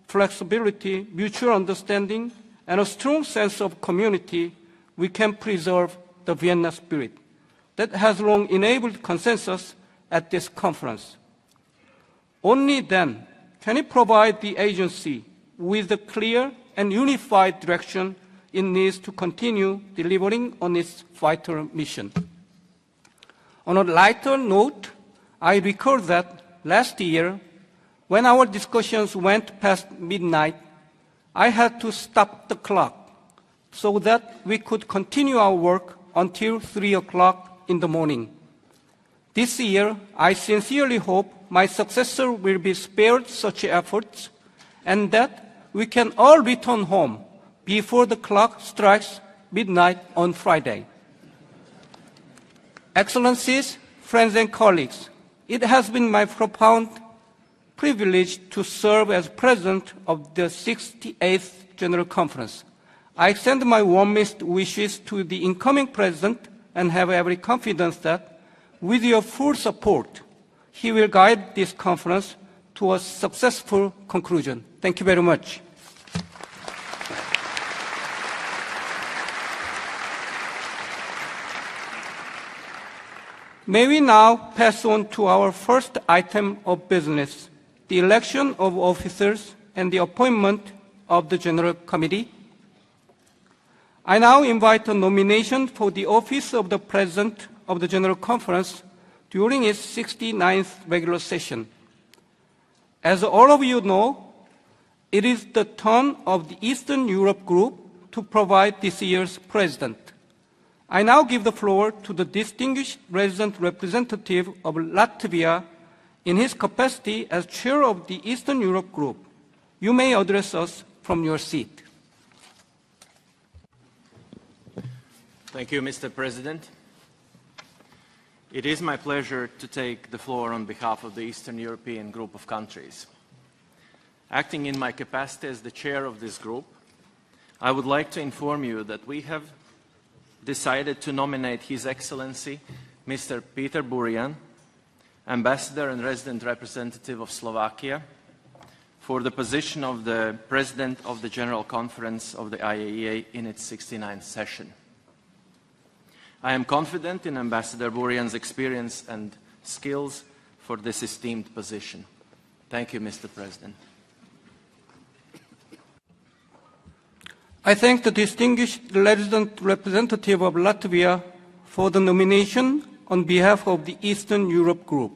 flexibility, mutual understanding, and a strong sense of community, we can preserve the Vienna spirit that has long enabled consensus at this conference. Only then can it provide the agency with a clear and unified direction it needs to continue delivering on its vital mission. On a lighter note, I recall that last year, when our discussions went past midnight, I had to stop the clock so that we could continue our work until 3 o'clock in the morning. This year, I sincerely hope my successor will be spared such efforts and that we can all return home before the clock strikes midnight on Friday. Excellencies, friends and colleagues, it has been my profound privilege to serve as President of the 68th General Conference. I extend my warmest wishes to the incoming President and have every confidence that, with your full support, he will guide this conference to a successful conclusion. Thank you very much. May we now pass on to our first item of business, the election of officers and the appointment of the General Committee. I now invite a nomination for the office of the President of the General Conference during its 69th regular session. As all of you know, it is the turn of the Eastern Europe Group to provide this year's President. I now give the floor to the distinguished resident representative of Latvia in his capacity as Chair of the Eastern Europe Group. You may address us from your seat. Thank you, Mr. President. It is my pleasure to take the floor on behalf of the Eastern European Group of countries. Acting in my capacity as the chair of this group, I would like to inform you that we have decided to nominate His Excellency Mr. Peter Burian, Ambassador and Resident Representative of Slovakia, for the position of the President of the General Conference of the IAEA in its 69th session. I am confident in Ambassador Burian's experience and skills for this esteemed position. Thank you, Mr. President. I thank the distinguished resident representative of Latvia for the nomination on behalf of the Eastern Europe Group.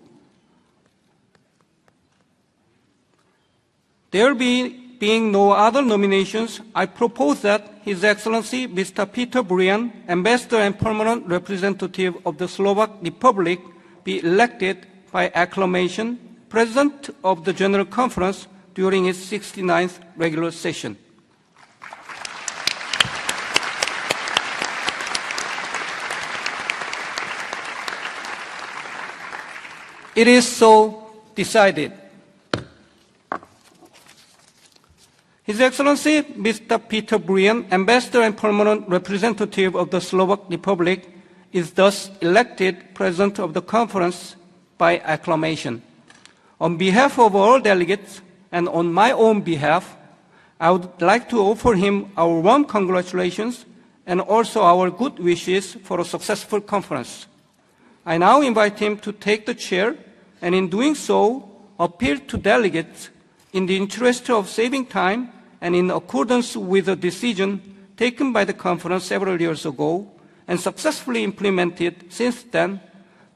There being no other nominations, I propose that His Excellency Mr. Peter Burian, Ambassador and Permanent Representative of the Slovak Republic, be elected by acclamation President of the General Conference during its 69th regular session. It is so decided. His Excellency Mr. Peter Burian, Ambassador and Permanent Representative of the Slovak Republic, is thus elected President of the Conference by acclamation. On behalf of all delegates and on my own behalf, I would like to offer him our warm congratulations and also our good wishes for a successful conference. I now invite him to take the chair and in doing so, appeal to delegates in the interest of saving time and in accordance with a decision taken by the conference several years ago and successfully implemented since then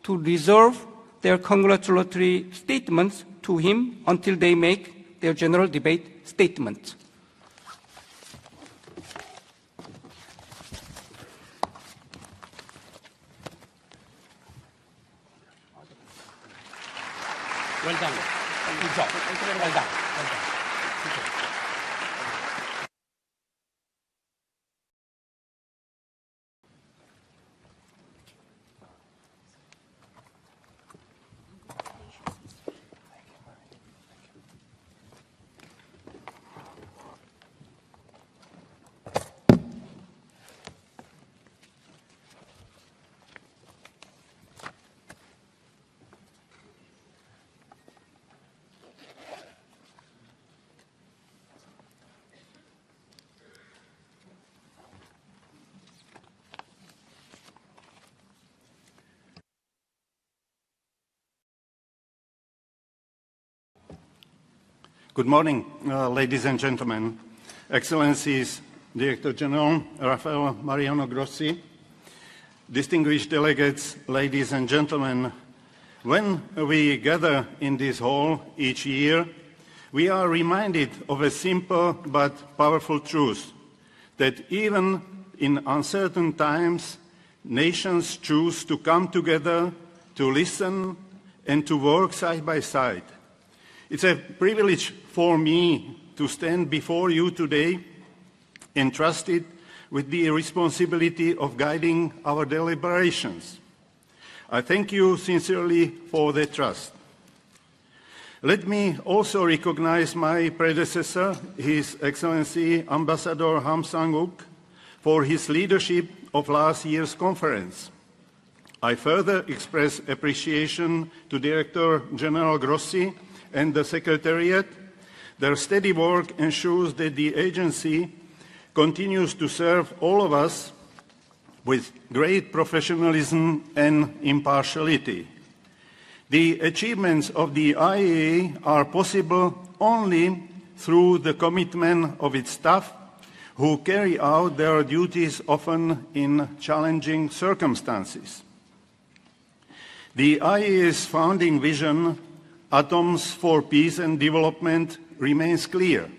to reserve their congratulatory statements to him until they make their general debate statement. Well done. Good job. Well done. Well done. Good job. Good morning, ladies and gentlemen, Excellencies, Director General Rafael Grossi, distinguished delegates, ladies and gentlemen. When we gather in this hall each year, we are reminded of a simple but powerful truth, that even in uncertain times, nations choose to come together, to listen, and to work side by side. It's a privilege for me to stand before you today, entrusted with the responsibility of guiding our deliberations. I thank you sincerely for the trust. Let me also recognize my predecessor, His Excellency Ambassador Ham Sang-uk, for his leadership of last year's conference. I further express appreciation to Director General Grossi and the Secretariat. Their steady work ensures that the agency continues to serve all of us with great professionalism and impartiality. The achievements of the IAEA are possible only through the commitment of its staff, who carry out their duties often in challenging circumstances. The IAEA's founding vision, Atoms for Peace and Development, remains clear.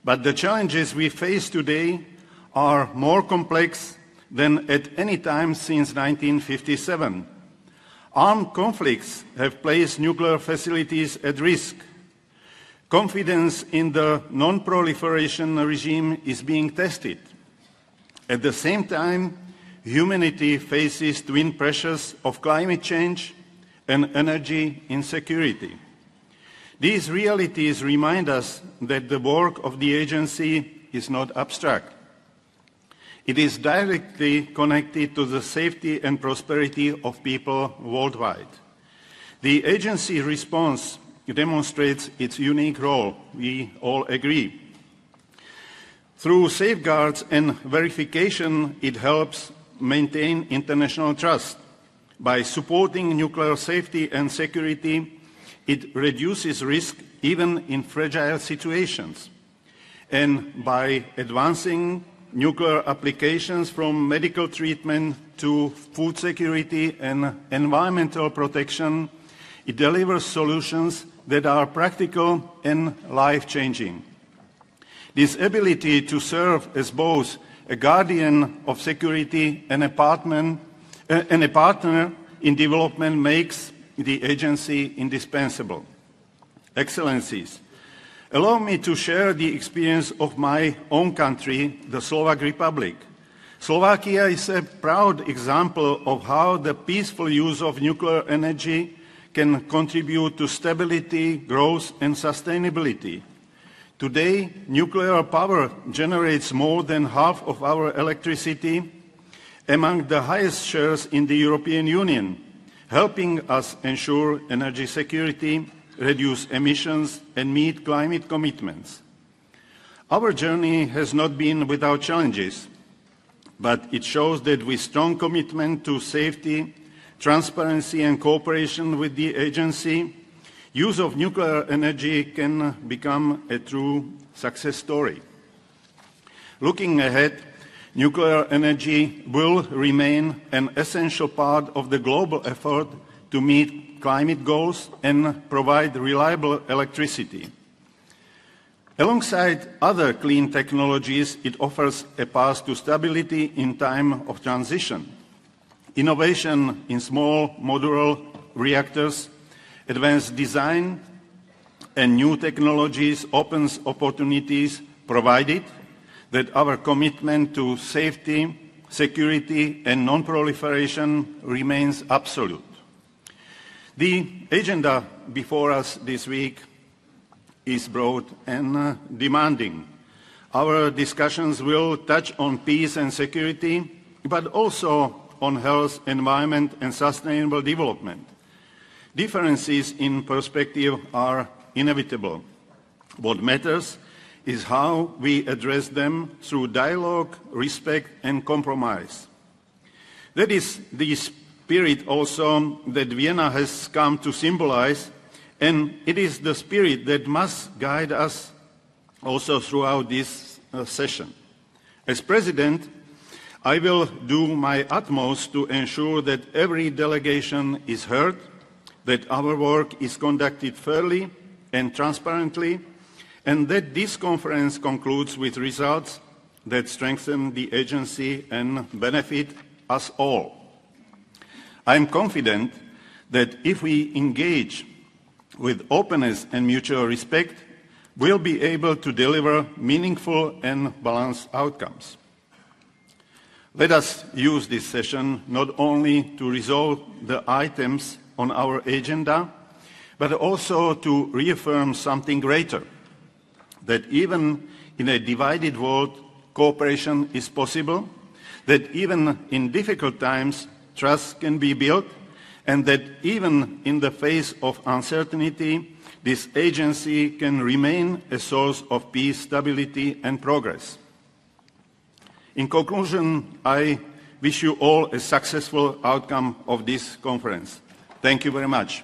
But the challenges we face today are more complex than at any time since 1957. Armed conflicts have placed nuclear facilities at risk. Confidence in the non-proliferation regime is being tested. At the same time, humanity faces twin pressures of climate change and energy insecurity. These realities remind us that the work of the agency is not abstract. It is directly connected to the safety and prosperity of people worldwide. The agency response demonstrates its unique role, we all agree. Through safeguards and verification, it helps maintain international trust. By supporting nuclear safety and security, it reduces risk even in fragile situations. And by advancing nuclear applications from medical treatment to food security and environmental protection, it delivers solutions that are practical and life-changing. This ability to serve as both a guardian of security and a partner in development makes the agency indispensable. Excellencies, allow me to share the experience of my own country, the Slovak Republic. Slovakia is a proud example of how the peaceful use of nuclear energy can contribute to stability, growth, and sustainability. Today, nuclear power generates more than half of our electricity, among the highest shares in the European Union, helping us ensure energy security, reduce emissions, and meet climate commitments. Our journey has not been without challenges, but it shows that with strong commitment to safety, transparency, and cooperation with the agency, use of nuclear energy can become a true success story. Looking ahead, nuclear energy will remain an essential part of the global effort to meet climate goals and provide reliable electricity. Alongside other clean technologies, it offers a path to stability in time of transition. Innovation in small modular reactors, advanced design, and new technologies opens opportunities, provided that our commitment to safety, security, and non-proliferation remains absolute. The agenda before us this week is broad and demanding. Our discussions will touch on peace and security, but also on health, environment, and sustainable development. Differences in perspective are inevitable. What matters is how we address them through dialogue, respect, and compromise. That is the spirit also that Vienna has come to symbolize And it is the spirit that must guide us also throughout this session. As President, I will do my utmost to ensure that every delegation is heard, that our work is conducted fairly and transparently, and that this conference concludes with results that strengthen the agency and benefit us all. I am confident that if we engage with openness and mutual respect, we'll be able to deliver meaningful and balanced outcomes. Let us use this session not only to resolve the items on our agenda, but also to reaffirm something greater, that even in a divided world, cooperation is possible, that even in difficult times, trust can be built, and that even in the face of uncertainty, this agency can remain a source of peace, stability, and progress. In conclusion, I wish you all a successful outcome of this conference. Thank you very much.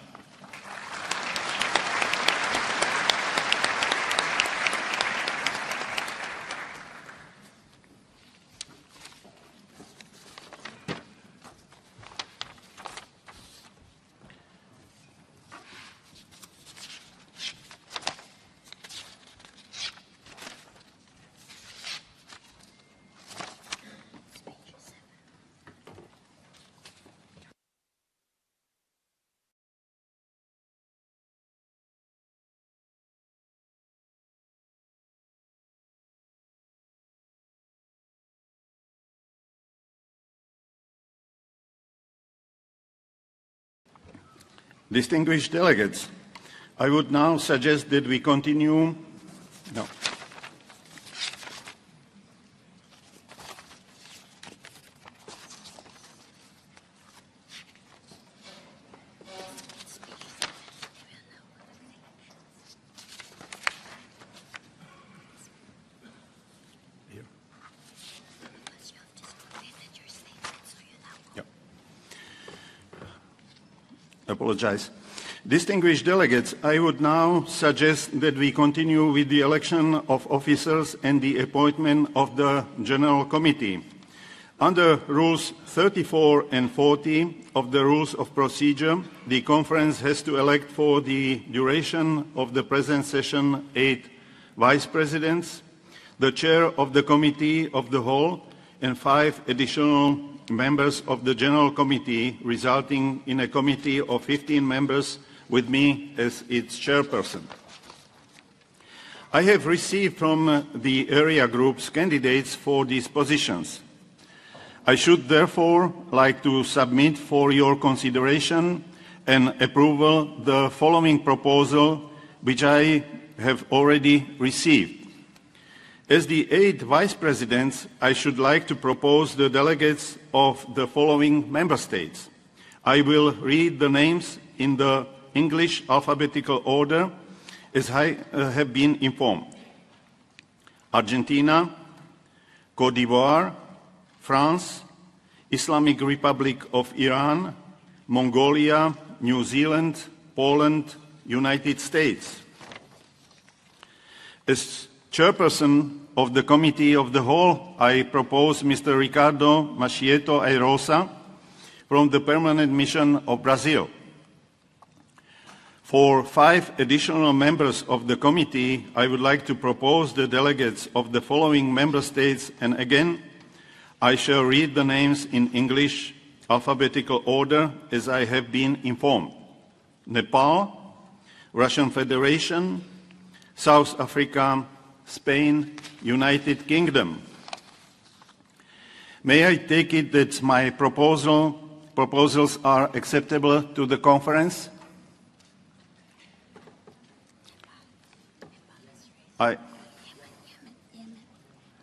Distinguished delegates, I would now suggest that we continue. No. Apologize. Distinguished delegates, I would now suggest that we continue with the election of officers and the appointment of the General Committee. Under Rules 34 and 40 of the Rules of Procedure, the Conference has to elect for the duration of the present session 8 Vice Presidents, the Chair of the Committee of the Whole, and 5 additional members of the General Committee, resulting in a committee of 15 members with me as its chairperson. I have received from the area groups candidates for these positions. I should therefore like to submit for your consideration and approval the following proposal, which I have already received. As the 8 vice presidents, I should like to propose the delegates of the following member states. I will read the names in the English alphabetical order as I have been informed. Argentina, Côte d'Ivoire, France, Islamic Republic of Iran, Mongolia, New Zealand, Poland, United States. As chairperson of the Committee of the Whole, I propose Mr. Ricardo Machieto Airosa from the Permanent Mission of Brazil. For 5 additional members of the committee, I would like to propose the delegates of the following member states, and again, I shall read the names in English alphabetical order as I have been informed. Nepal, Russian Federation, South Africa, Spain, United Kingdom. May I take it that my proposals are acceptable to the conference?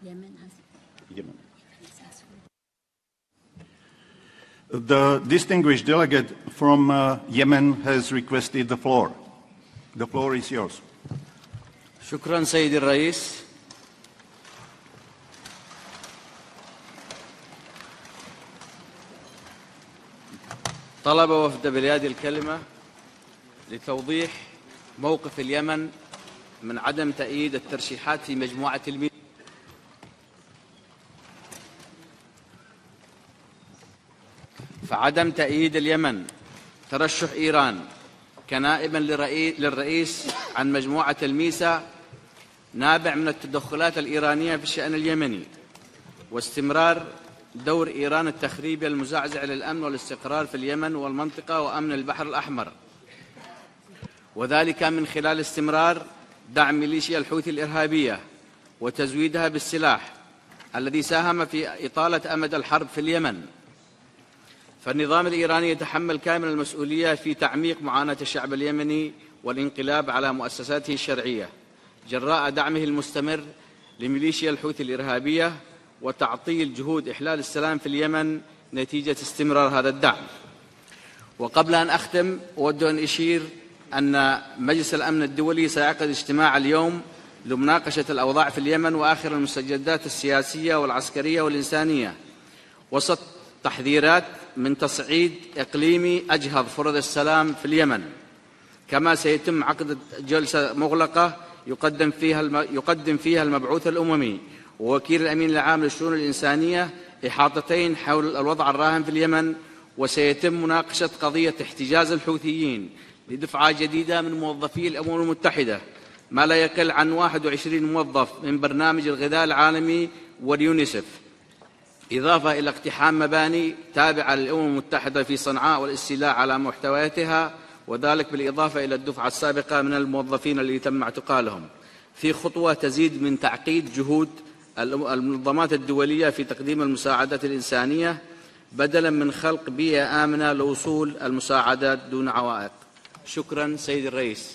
Yemen. The distinguished delegate from Yemen has requested the floor. The floor is yours. شكرا سيدي الرئيس. طلب وفد بلاد الكلمة لتوضيح موقف اليمن من عدم تأييد الترشيحات في مجموعة فعدم تأييد اليمن ترشح إيران كنائبا للرئيس عن مجموعة الميسا نابع من التدخلات الإيرانية في الشأن اليمني واستمرار دور إيران التخريبي المزعزع للأمن والاستقرار في اليمن والمنطقة وأمن البحر الأحمر، وذلك من خلال استمرار دعم ميليشيا الحوثي الإرهابية وتزويدها بالسلاح الذي ساهم في إطالة أمد الحرب في اليمن. فالنظام الإيراني يتحمل كامل المسؤولية في تعميق معاناة الشعب اليمني والانقلاب على مؤسساته الشرعية جراء دعمه المستمر لميليشيا الحوثي الإرهابية وتعطيل جهود إحلال السلام في اليمن نتيجة استمرار هذا الدعم. وقبل أن أختم أود أن أشير أن مجلس الأمن الدولي سيعقد اجتماع اليوم لمناقشة الأوضاع في اليمن وآخر المستجدات السياسية والعسكرية والإنسانية وسط تحذيرات من تصعيد إقليمي أجهض فرض السلام في اليمن. كما سيتم عقد جلسة مغلقة يقدم فيها المبعوث الأممي ووكيل الأمين العام للشؤون الإنسانية إحاطتين حول الوضع الراهن في اليمن، وسيتم مناقشة قضية احتجاز الحوثيين لدفعة جديدة من موظفي الأمم المتحدة ما لا يقل عن 21 موظف من برنامج الغذاء العالمي واليونيسف، إضافة إلى اقتحام مباني تابعة للأمم المتحدة في صنعاء والاستيلاء على محتوياتها، وذلك بالإضافة إلى الدفعة السابقة من الموظفين الذي تم اعتقالهم، في خطوة تزيد من تعقيد جهود المنظمات الدولية في تقديم المساعدات الإنسانية بدلا من خلق بيئة آمنة لوصول المساعدات دون عوائق. شكرا سيد الرئيس.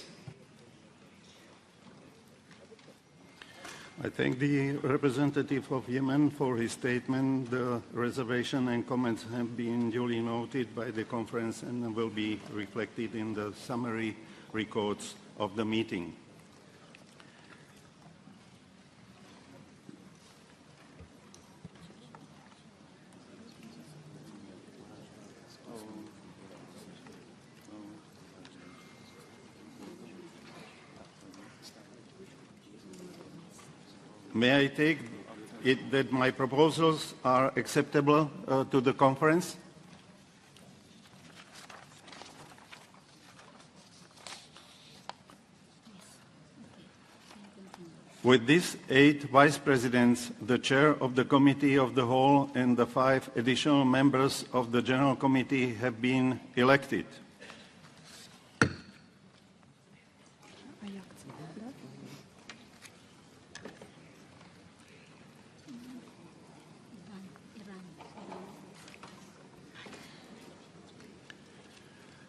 I thank the representative of Yemen for his statement. The reservation and comments have been duly noted by the conference and will be reflected in the summary records of the meeting. May I take it that my proposals are acceptable to the conference? With these 8 vice presidents, the chair of the Committee of the Whole and the 5 additional members of the General Committee have been elected.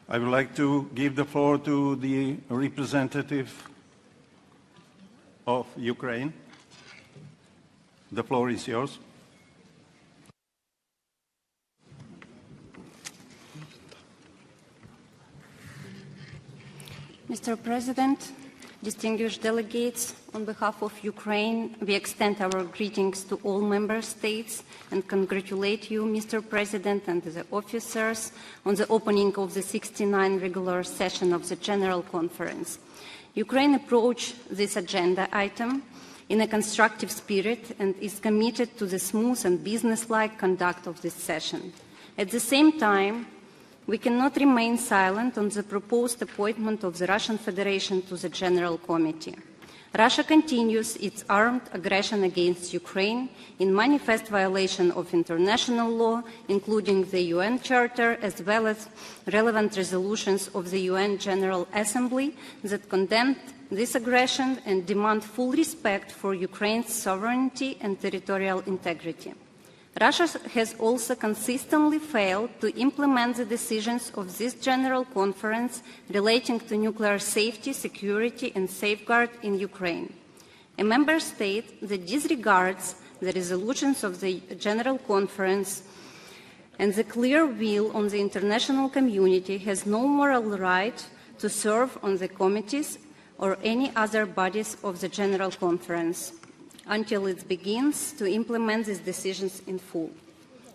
I would like to give the floor to the representative of Ukraine. The floor is yours. Mr. President, distinguished delegates, on behalf of Ukraine, we extend our greetings to all member states and congratulate you, Mr. President, and the officers on the opening of the 69th regular session of the General Conference. Ukraine approached this agenda item in a constructive spirit and is committed to the smooth and business-like conduct of this session. At the same time, we cannot remain silent on the proposed appointment of the Russian Federation to the General Committee. Russia continues its armed aggression against Ukraine in manifest violation of international law, including the UN Charter, as well as relevant resolutions of the UN General Assembly that condemned this aggression and demand full respect for Ukraine's sovereignty and territorial integrity. Russia has also consistently failed to implement the decisions of this General Conference relating to nuclear safety, security, and safeguard in Ukraine. A member state that disregards the resolutions of the General Conference and the clear will of the international community has no moral right to serve on the committees or any other bodies of the General Conference until it begins to implement these decisions in full.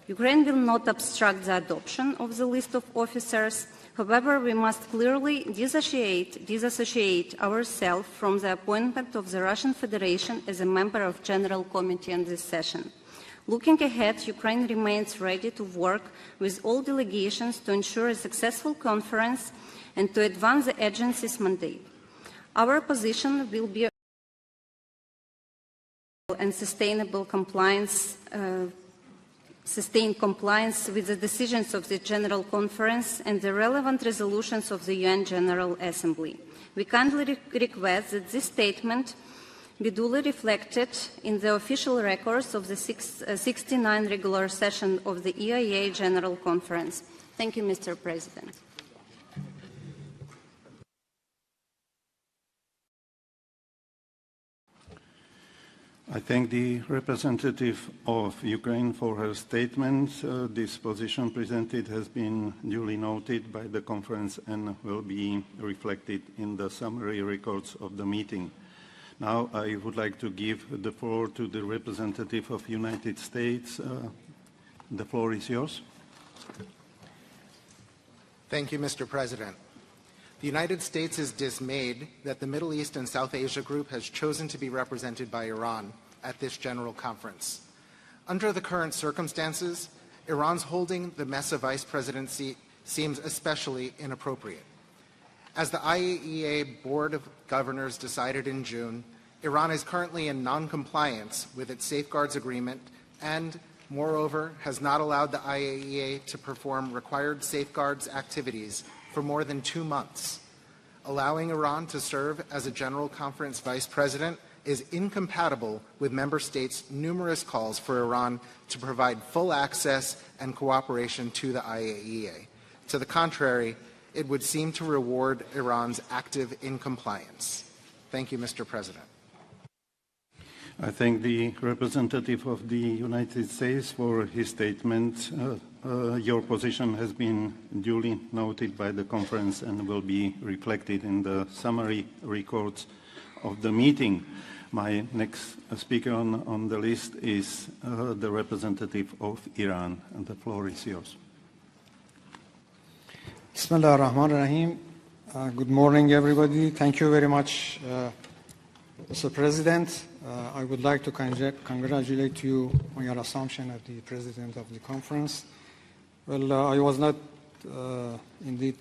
Ukraine will not obstruct the adoption of the list of officers. However, we must clearly disassociate ourselves from the appointment of the Russian Federation as a member of General Committee in this session. Looking ahead, Ukraine remains ready to work with all delegations to ensure a successful conference and to advance the agency's mandate. Our position will be and sustainable compliance, sustained compliance with the decisions of the General Conference and the relevant resolutions of the UN General Assembly. We kindly request that this statement be duly reflected in the official records of the 69th regular session of the IAEA General Conference. Thank you, Mr. President. I thank the representative of Ukraine for her statement. This position presented has been duly noted by the conference and will be reflected in the summary records of the meeting. Now I would like to give the floor to the representative of the United States. The floor is yours. Thank you, Mr. President. The United States is dismayed that the Middle East and South Asia Group has chosen to be represented by Iran at this General Conference. Under the current circumstances, Iran's holding the Mesa Vice Presidency seems especially inappropriate. As the IAEA Board of Governors decided in June, Iran is currently in non-compliance with its safeguards agreement and, moreover, has not allowed the IAEA to perform required safeguards activities for more than 2 months. Allowing Iran to serve as a General Conference Vice President is incompatible with member states' numerous calls for Iran to provide full access and cooperation to the IAEA. To the contrary, it would seem to reward Iran's active incompliance. Thank you, Mr. President. I thank the representative of the United States for his statement. Your position has been duly noted by the conference and will be reflected in the summary records of the meeting. My next speaker on the list is the representative of Iran, and the floor is yours. Bismillah ar-Rahman ar-Rahim. Good morning, everybody. Thank you very much, Mr. President. I would like to congratulate you on your assumption as the President of the conference. Well, I was not indeed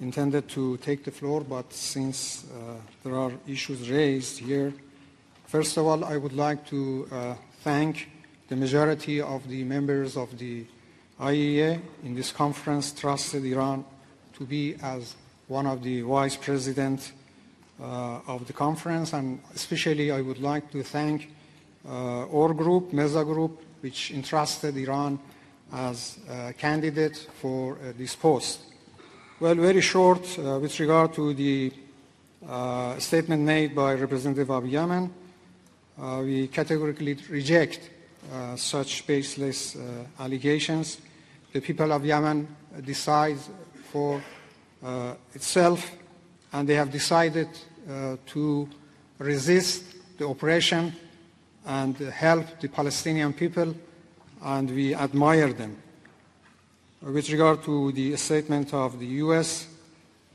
intended to take the floor, but since there are issues raised here, first of all, I would like to thank the majority of the members of the IAEA in this conference trusted Iran to be as one of the vice presidents of the conference, and especially I would like to thank our group, Mesa Group, which entrusted Iran as a candidate for this post. Well, very short with regard to the statement made by Representative of Yemen, we categorically reject such baseless allegations. The people of Yemen decide for itself, and they have decided to resist the oppression and help the Palestinian people, and we admire them. With regard to the statement of the US,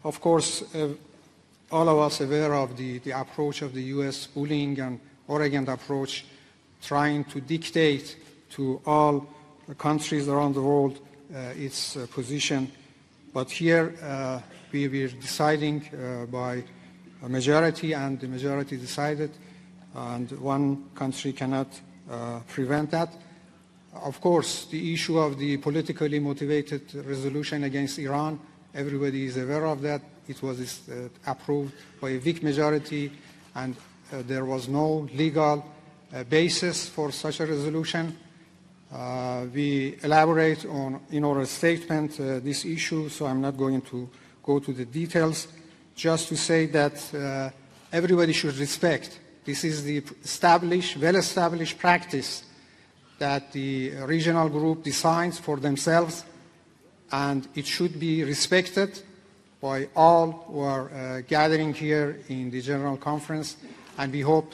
of course, all of us aware of the approach of the US bullying and arrogant approach, trying to dictate to all countries around the world its position. But here we were deciding by a majority, and the majority decided, and one country cannot prevent that. Of course, the issue of the politically motivated resolution against Iran, everybody is aware of that. It was approved by a weak majority, and there was no legal basis for such a resolution. We elaborate on, in our statement, this issue, so I'm not going to go to the details. Just to say that everybody should respect. This is the well-established practice that the regional group decides for themselves, and it should be respected by all who are gathering here in the General Conference, and we hope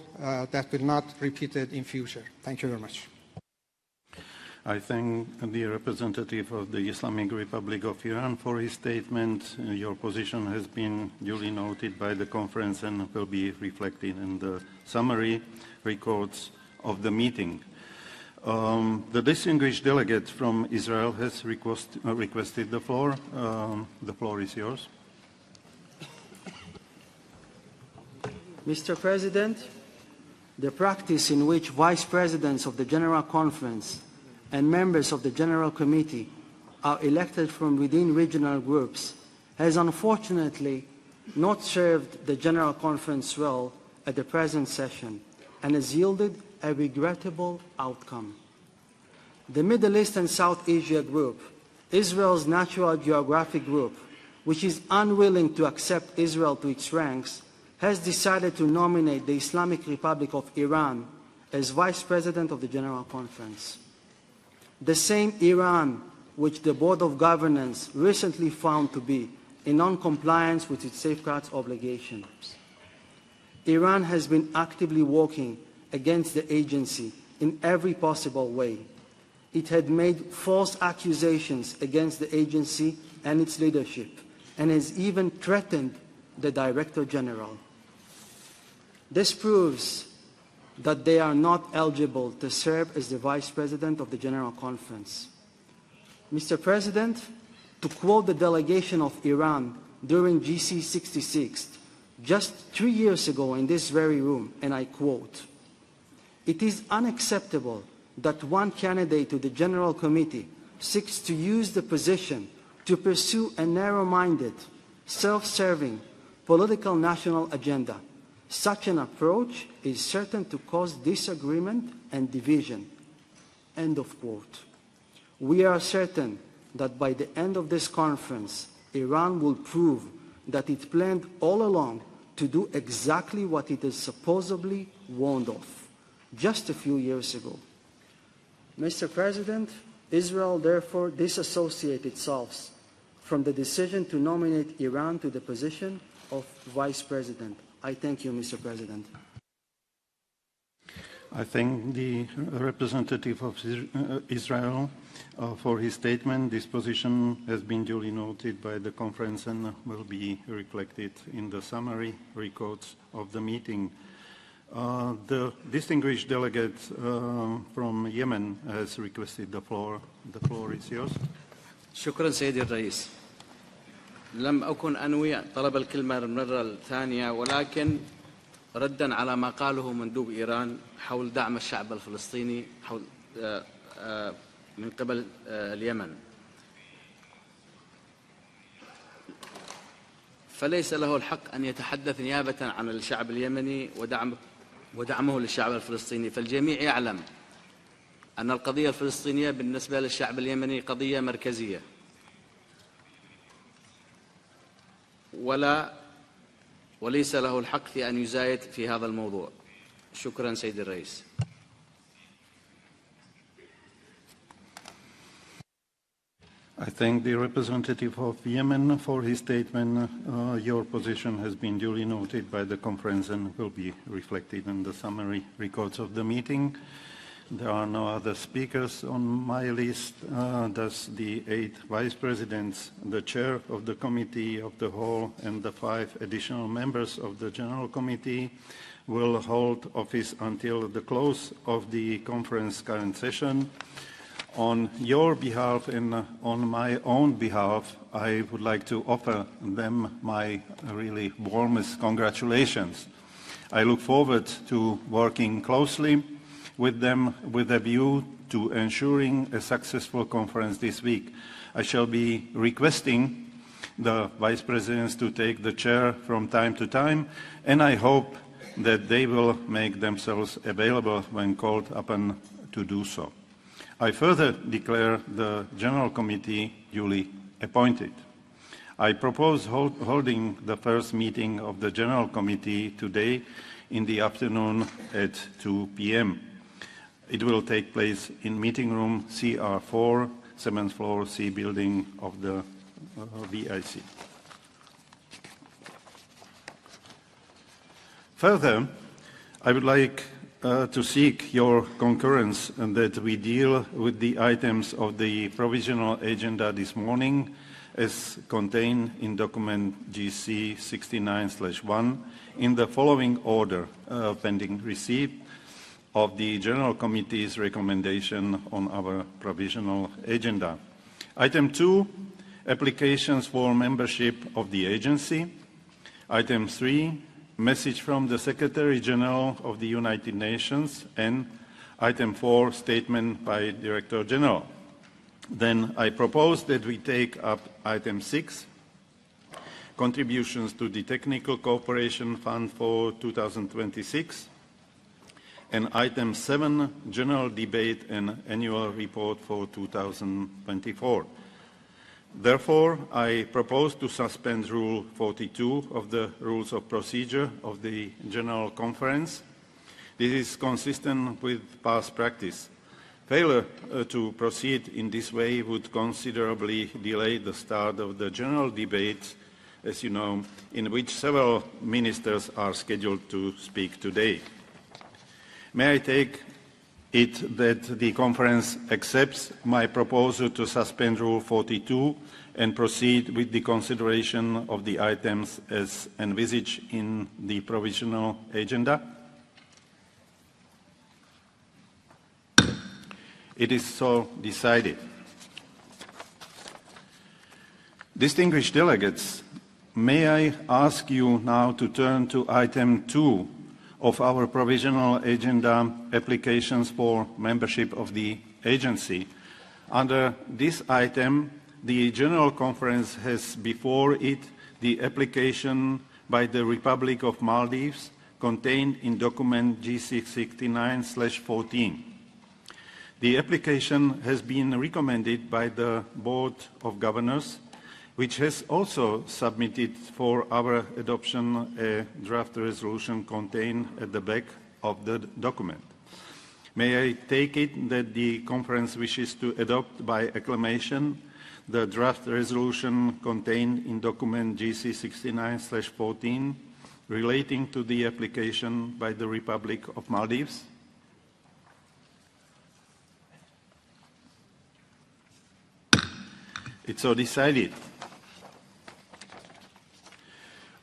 that will not be repeated in future. Thank you very much. I thank the representative of the Islamic Republic of Iran for his statement. Your position has been duly noted by the conference and will be reflected in the summary records of the meeting. The distinguished delegate from Israel has requested the floor. The floor is yours. Mr. President, the practice in which vice presidents of the General Conference and members of the General Committee are elected from within regional groups has unfortunately not served the General Conference well at the present session and has yielded a regrettable outcome. The Middle East and South Asia Group, Israel's natural geographic group, which is unwilling to accept Israel to its ranks, has decided to nominate the Islamic Republic of Iran as Vice President of the General Conference. The same Iran which the Board of Governance recently found to be in non-compliance with its safeguards obligations. Iran has been actively working against the agency in every possible way. It had made false accusations against the agency and its leadership, and has even threatened the Director General. This proves that they are not eligible to serve as the Vice President of the General Conference. Mr. President, to quote the delegation of Iran during GC 66, just 3 years ago in this very room, and I quote, "It is unacceptable that one candidate to the General Committee seeks to use the position to pursue a narrow-minded, self-serving, political national agenda. Such an approach is certain to cause disagreement and division." End of quote. We are certain that by the end of this conference, Iran will prove that it planned all along to do exactly what it is supposedly warned of just a few years ago. Mr. President, Israel therefore disassociates itself from the decision to nominate Iran to the position of Vice President. I thank you, Mr. President. I thank the representative of Israel for his statement. This position has been duly noted by the conference and will be reflected in the summary records of the meeting. The distinguished delegate from Yemen has requested the floor. The floor is yours. شكرا سيدي الرئيس. لم أكن أنوي طلب الكلمة المرة الثانية، ولكن ردا على ما قاله مندوب إيران حول دعم الشعب الفلسطيني حول من قبل اليمن، فليس له الحق أن يتحدث نيابة عن الشعب اليمني ودعمه للشعب الفلسطيني. فالجميع يعلم أن القضية الفلسطينية بالنسبة للشعب اليمني قضية مركزية، وليس له الحق في أن يزايد في هذا الموضوع. شكرا سيدي الرئيس. I thank the representative of Yemen for his statement. Your position has been duly noted by the conference and will be reflected in the summary records of the meeting. There are no other speakers on my list. Thus, the 8 vice presidents, the chair of the committee of the whole, and the 5 additional members of the General Committee will hold office until the close of the conference current session. On your behalf and on my own behalf, I would like to offer them my really warmest congratulations. I look forward to working closely with them with a view to ensuring a successful conference this week. I shall be requesting the vice presidents to take the chair from time to time, and I hope that they will make themselves available when called upon to do so. I further declare the General Committee duly appointed. I propose holding the first meeting of the General Committee today in the afternoon at 2 p.m. It will take place in meeting room CR4, 7th floor C building of the VIC. Further, I would like to seek your concurrence and that we deal with the items of the provisional agenda this morning as contained in document GC 69/1 in the following order, pending receipt of the General Committee's recommendation on our provisional agenda. Item 2, applications for membership of the agency. Item 3, message from the Secretary General of the United Nations. And item 4, statement by Director General. Then I propose that we take up item 6, contributions to the Technical Cooperation Fund for 2026, and item 7, general debate and annual report for 2024. Therefore, I propose to suspend Rule 42 of the Rules of Procedure of the General Conference. This is consistent with past practice. Failure to proceed in this way would considerably delay the start of the general debate, as you know, in which several ministers are scheduled to speak today. May I take it that the conference accepts my proposal to suspend Rule 42 and proceed with the consideration of the items as envisaged in the provisional agenda? It is so decided. Distinguished delegates, may I ask you now to turn to item 2 of our provisional agenda, applications for membership of the agency. Under this item, the General Conference has before it the application by the Republic of Maldives contained in document GC 69/14. The application has been recommended by the Board of Governors, which has also submitted for our adoption a draft resolution contained at the back of the document. May I take it that the conference wishes to adopt by acclamation the draft resolution contained in document GC 69/14 relating to the application by the Republic of Maldives? It's so decided.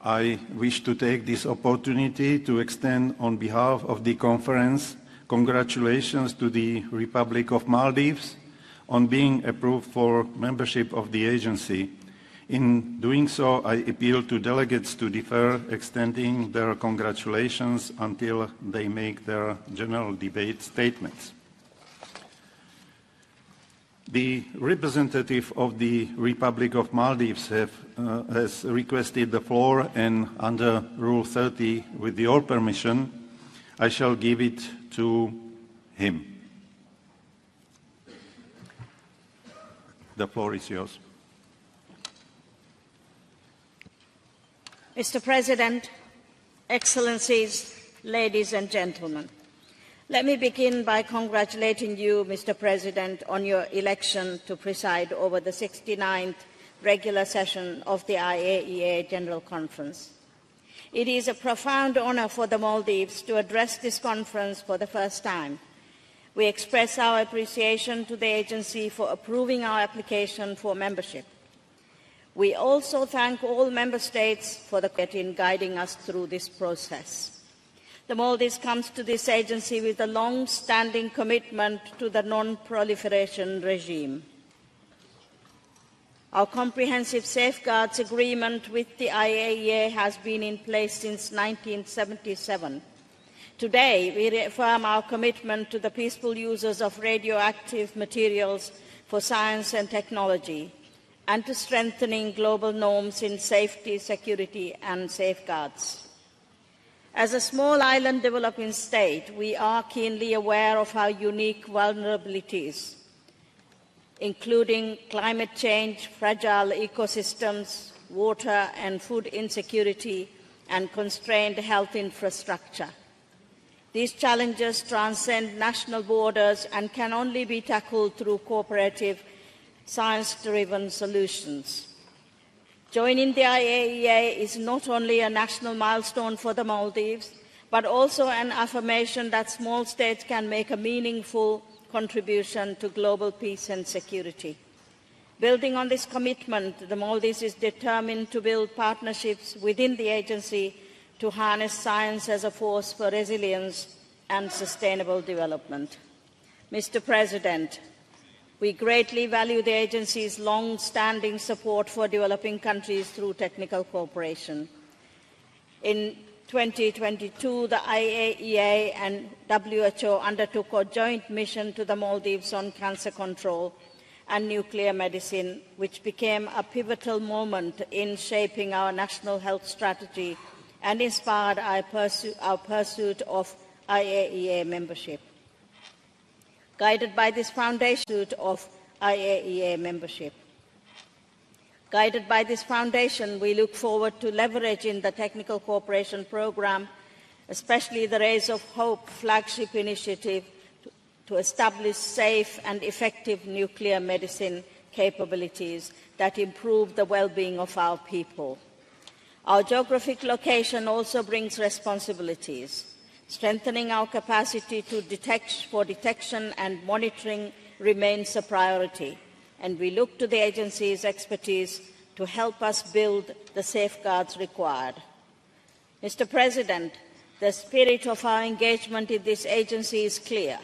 I wish to take this opportunity to extend on behalf of the conference congratulations to the Republic of Maldives on being approved for membership of the agency. In doing so, I appeal to delegates to defer extending their congratulations until they make their general debate statements. The representative of the Republic of Maldives has requested the floor, and under Rule 30, with your permission, I shall give it to him. The floor is yours. Mr. President, Excellencies, ladies and gentlemen, let me begin by congratulating you, Mr. President, on your election to preside over the 69th regular session of the IAEA General Conference. It is a profound honor for the Maldives to address this conference for the first time. We express our appreciation to the agency for approving our application for membership. We also thank all member states for the support in guiding us through this process. The Maldives comes to this agency with a long-standing commitment to the non-proliferation regime. Our comprehensive safeguards agreement with the IAEA has been in place since 1977. Today, we reaffirm our commitment to the peaceful uses of radioactive materials for science and technology, and to strengthening global norms in safety, security, and safeguards. As a small island developing state, we are keenly aware of our unique vulnerabilities, including climate change, fragile ecosystems, water and food insecurity, and constrained health infrastructure. These challenges transcend national borders and can only be tackled through cooperative, science-driven solutions. Joining the IAEA is not only a national milestone for the Maldives, but also an affirmation that small states can make a meaningful contribution to global peace and security. Building on this commitment, the Maldives is determined to build partnerships within the agency to harness science as a force for resilience and sustainable development. Mr. President, we greatly value the agency's long-standing support for developing countries through technical cooperation. In 2022, the IAEA and WHO undertook a joint mission to the Maldives on cancer control and nuclear medicine, which became a pivotal moment in shaping our national health strategy and inspired our pursuit of IAEA membership. Guided by this foundation, we look forward to leveraging the Technical Cooperation Programme, especially the Rays of Hope flagship initiative, to establish safe and effective nuclear medicine capabilities that improve the well-being of our people. Our geographic location also brings responsibilities. Strengthening our capacity for detection and monitoring remains a priority, and we look to the agency's expertise to help us build the safeguards required. Mr. President, the spirit of our engagement in this agency is clear.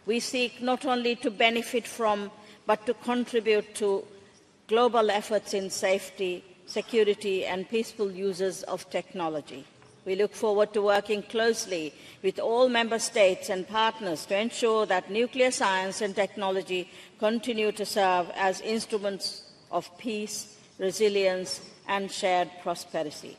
We seek not only to benefit from, but to contribute to global efforts in safety, security, and peaceful uses of technology. We look forward to working closely with all Member States and partners to ensure that nuclear science and technology continue to serve as instruments of peace, resilience, and shared prosperity.